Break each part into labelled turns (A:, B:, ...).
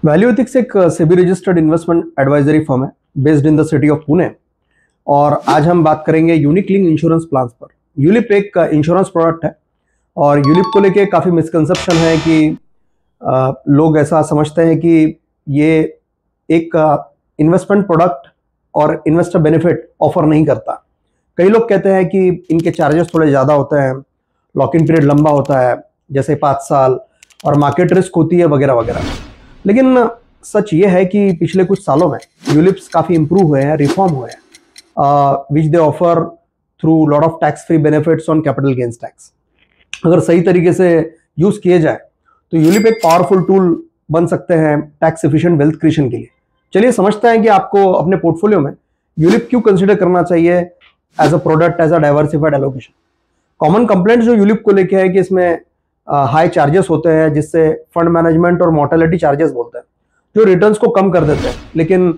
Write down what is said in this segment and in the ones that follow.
A: वैल्यूएथिक्स एक SEBI registered investment advisory firm है based in the city of Pune. और आज हम बात करेंगे यूनिक लिंक इंश्योरेंस प्लान पर। यूलिप एक इंश्योरेंस प्रोडक्ट है और यूलिप को लेके काफ़ी मिसकंसेप्शन है कि लोग ऐसा समझते हैं कि ये एक इन्वेस्टमेंट प्रोडक्ट और इन्वेस्टर बेनिफिट ऑफर नहीं करता। कई लोग कहते हैं कि इनके चार्जेस थोड़े ज़्यादा होते हैं, लॉक इन पीरियड लंबा होता है जैसे 5 साल, और मार्केट रिस्क होती है वगैरह वगैरह। लेकिन सच ये है कि पिछले कुछ सालों में यूलिप्स काफ़ी इंप्रूव हुए हैं, रिफॉर्म हुए हैं, which they offer through lot of tax free benefits on capital gains tax. अगर सही तरीके से यूज़ किए जाए तो यूलिप एक पावरफुल टूल बन सकते हैं टैक्स एफिशिएंट वेल्थ क्रिएशन के लिए। चलिए समझते हैं कि आपको अपने पोर्टफोलियो में यूलिप क्यों कंसिडर करना चाहिए as a product, as a diversified allocation. Common complaint जो यूलिप को लेके है कि इसमें हाई चार्जेस होते हैं, जिससे फंड मैनेजमेंट और मोर्टेलिटी चार्जेस बोलते हैं, जो रिटर्न्स को कम कर देते हैं। लेकिन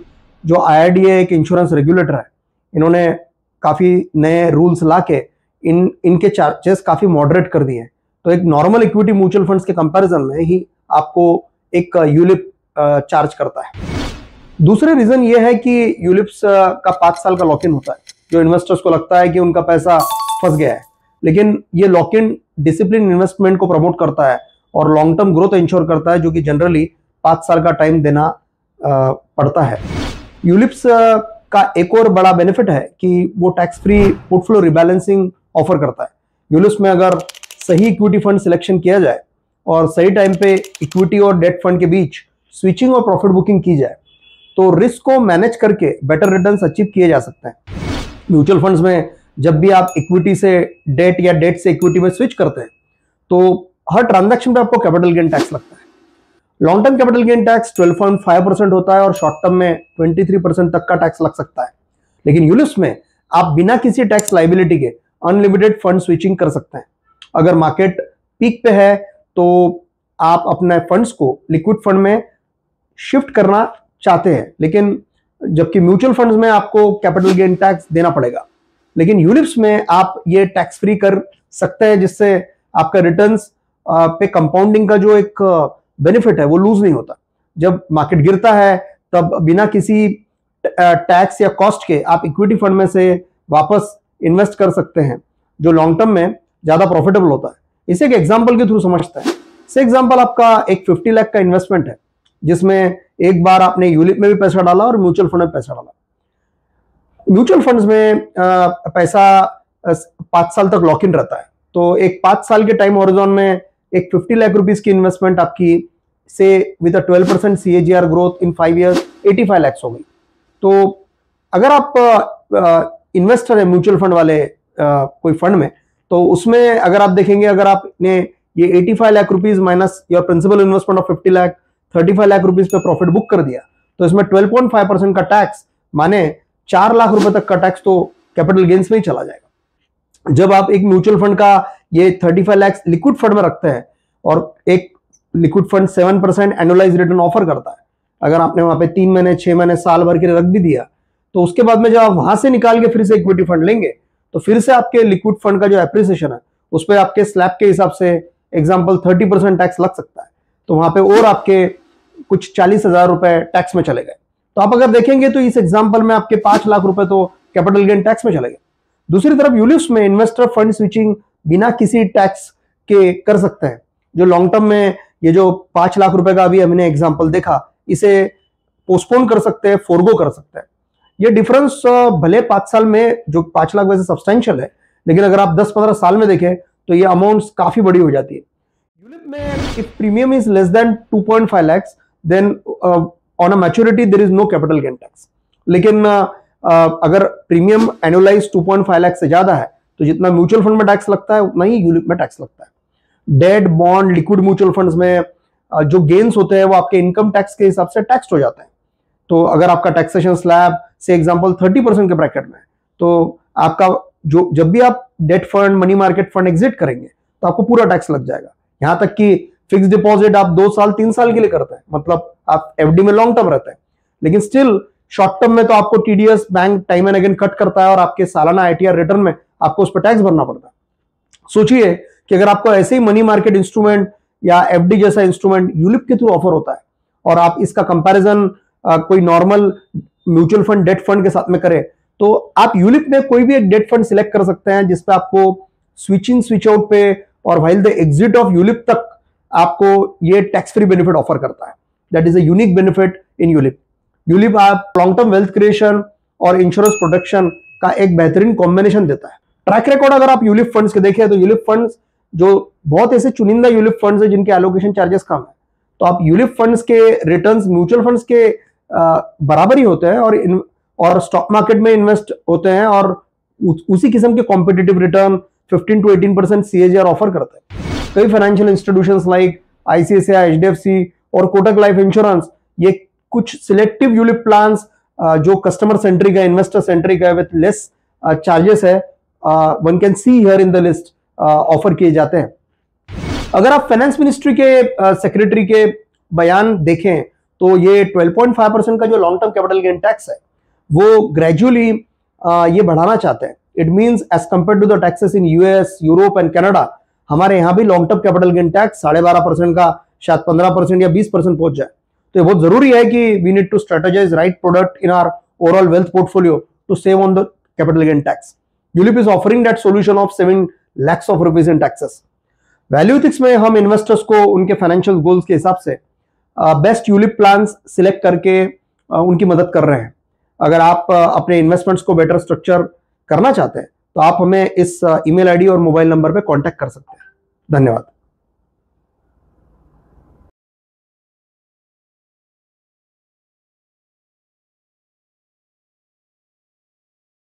A: जो IRDA एक इंश्योरेंस रेगुलेटर है, इन्होंने काफ़ी नए रूल्स ला के इनके चार्जेस काफ़ी मॉडरेट कर दिए हैं। तो एक नॉर्मल इक्विटी म्यूचुअल फंड्स के कंपैरिजन में ही आपको एक यूलिप चार्ज करता है। दूसरे रीजन ये है कि यूलिप्स का 5 साल का लॉक इन होता है, जो इन्वेस्टर्स को लगता है कि उनका पैसा फंस गया है। लेकिन ये लॉक इन डिसिप्लिन इन्वेस्टमेंट को प्रमोट करता है और लॉन्ग टर्म ग्रोथ इंश्योर करता है, जो कि जनरली 5 साल का टाइम देना पड़ता है। यूलिप्स का एक और बड़ा बेनिफिट है कि वो tax free portfolio rebalancing offer करता है। यूलिप्स में अगर सही इक्विटी फंड सिलेक्शन किया जाए और सही टाइम पे इक्विटी और डेट फंड के बीच स्विचिंग और प्रॉफिट बुकिंग की जाए तो रिस्क को मैनेज करके बेटर रिटर्न्स अचीव किए जा सकते हैं। म्यूचुअल फंड्स में जब भी आप इक्विटी से डेट या डेट से इक्विटी में स्विच करते हैं तो हर ट्रांजैक्शन पे आपको कैपिटल गेन टैक्स लगता है। Long term capital gain tax 12.5% होता है और शॉर्ट टर्म में 23% तक का टैक्स लग सकता है। लेकिन यूलिप्स में आप बिना किसी टैक्स लाइबिलिटी के अनलिमिटेड फंड स्विचिंग कर सकते हैं। अगर मार्केट पीक पे है तो आप अपने फंड्स को लिक्विड फंड में शिफ्ट करना चाहते हैं, लेकिन जबकि म्यूचुअल फंड्स में आपको कैपिटल गेन टैक्स देना पड़ेगा। लेकिन यूलिप्स में आप ये टैक्स फ्री कर सकते हैं, जिससे आपका रिटर्न्स पे कंपाउंडिंग का जो एक बेनिफिट है वो लूज नहीं होता। जब मार्केट गिरता है तब बिना किसी टैक्स या कॉस्ट के आप इक्विटी फंड में से वापस इन्वेस्ट कर सकते हैं, जो लॉन्ग टर्म में ज्यादा प्रॉफिटेबल होता है। इसे एक एग्जांपल के थ्रू समझते हैं। से एग्जांपल आपका एक 50 लाख का इन्वेस्टमेंट है, जिसमें एक बार आपने यूलिप में भी पैसा डाला और म्यूचुअल फंड में पैसा डाला। म्यूचुअल फंड्स में पैसा 5 साल तक लॉक इन रहता है, तो एक 5 साल के टाइम हॉरिजॉन में एक 50 लाख रुपीस की इन्वेस्टमेंट आपकी से with 12% CAGR growth in 5 years 85 lakh हो गई। तो अगर आप इन्वेस्टर है म्यूचुअल फंड वाले कोई फंड में, तो उसमें अगर आप देखेंगे, अगर आपने ये 85 lakh rupees minus your principal investment of 50 lakh 35 lakh rupees पे प्रॉफिट बुक कर दिया, तो इसमें 12.5% का टैक्स माने 4 लाख रुपए तक का टैक्स तो कैपिटल गेन्स में ही चला जाएगा। जब आप एक म्यूचुअल फंड का ये 35 लाख लिक्विड फंड में रखते हैं और एक liquid fund 7% annualise return offer करता है, अगर आपने वहां पे 3 महीने 6 महीने साल भर के रख भी दिया, तो उसके बाद में जब आप वहां से निकाल के फिर से इक्विटी फंड लेंगे तो फिर से आपके लिक्विड फंड का जो एप्रिसिएशन है उस पर आपके स्लैब के हिसाब से एग्जाम्पल 30% टैक्स लग सकता है। तो वहां पे और आपके कुछ 40,000 रुपए टैक्स में चले गए। तो आप अगर देखेंगे तो इस एग्जांपल में आपके 5 लाख रुपए तो कैपिटल गेन टैक्स में चले गए। दूसरी तरफ यूलिप्स में इन्वेस्टर फंड स्विचिंग बिना किसी टैक्स के कर सकते हैं, जो लॉन्ग टर्म में ये जो 5 लाख रुपए का अभी हमने एग्जांपल देखा, इसे पोस्टपोन कर सकते हैं, फोरगो कर सकते हैं। ये डिफरेंस भले 5 साल में जो 5 लाख वैसे सब्सटेंशियल है, लेकिन अगर आप 10-15 साल में देखें तो ये अमाउंट्स काफी बड़ी हो जाती है। यूलिप में if premium is less than 2.5 lakhs then on a maturity there is no capital gain tax. लेकिन अगर प्रीमियम एनुअलाइज 2.5 लाख से ज्यादा है तो जितना म्यूचुअल फंड में टैक्स लगता है उतना ही यूलिप में टैक्स लगता है। Debt, bond, liquid mutual funds में जो गेन्स होते हैं वो आपके इनकम टैक्स के हिसाब से टैक्स हो जाते हैं। तो अगर आपका टैक्सेशन स्लैब से एग्जांपल 30% के ब्रैकेट में है, तो आपका जो जब भी आप debt fund, money market fund exit करेंगे तो आपको पूरा टैक्स लग जाएगा। यहां तक कि फिक्स डिपॉजिट आप 2 साल 3 साल के लिए करते हैं, मतलब आप FD में लॉन्ग टर्म रहते हैं, लेकिन स्टिल शॉर्ट टर्म में तो आपको TDS bank time and again cut करता है और आपके सालाना ITR रिटर्न में आपको उस पर टैक्स भरना पड़ता है। सोचिए कि अगर आपको ऐसे ही मनी मार्केट इंस्ट्रूमेंट या FD जैसा इंस्ट्रूमेंट यूलिप के थ्रू ऑफर होता है और आप इसका कंपैरिजन कोई normal mutual fund debt fund के साथ में करें, तो आप यूलिप में कोई भी एक डेट फंड सिलेक्ट कर सकते हैं जिसपे आपको स्विच इन स्विच आउट पे और while the exit of ULIP तक आपको ये टैक्स फ्री बेनिफिट ऑफर करता है। That is a unique benefit in ULIP. ULIP आप लॉन्ग टर्म वेल्थ क्रिएशन और इंश्योरेंस प्रोटेक्शन का एक बेहतरीन कॉम्बिनेशन देता है। ट्रैक रिकॉर्ड अगर आप यूलिप फंड्स के देखें तो यूलिप फंड्स जो बहुत ऐसे चुनिंदा यूलिप फंड्स है जिनके एलोकेशन चार्जेस कम है, तो आप यूलिप फंड्स के रिटर्न्स म्यूचुअल फंड्स के बराबर ही होते हैं और स्टॉक मार्केट में इन्वेस्ट होते हैं और उसी किस्म के competitive return 15 to 18% CAGR offer करते हैं। कई financial institutions like ICICI, HDFC और कोटक लाइफ इंश्योरेंस ये कुछ सिलेक्टिव यूलिप प्लान्स जो कस्टमर सेंट्रिक है, इन्वेस्टर सेंट्रिक है, विद लेस चार्जेस है, one can see here in the list, offer किए जाते हैं। अगर आप फाइनेंस मिनिस्ट्री के सेक्रेटरी के बयान देखें तो ये 12.5% का जो long term capital gain tax है वो ग्रेजुअली ये बढ़ाना चाहते हैं। It means as compare to the taxes in US, Europe and Canada, हमारे यहाँ भी long term capital gain tax 12.5% का शायद 15% या 20% पहुंच जाए। तो ये बहुत जरूरी है कि we need to strategize right product in our overall wealth portfolio to save on the capital gain tax. ULIP is offering that solution of 7 lakhs of rupees in taxes. Valuethics में हम इन्वेस्टर्स को उनके फाइनेंशियल गोल्स के हिसाब से best ULIP plans select करके उनकी मदद कर रहे हैं। अगर आप अपने इन्वेस्टमेंट्स को बेटर स्ट्रक्चर करना चाहते हैं तो आप हमें इस ईमेल आईडी और मोबाइल नंबर पे कांटेक्ट कर सकते हैं। धन्यवाद।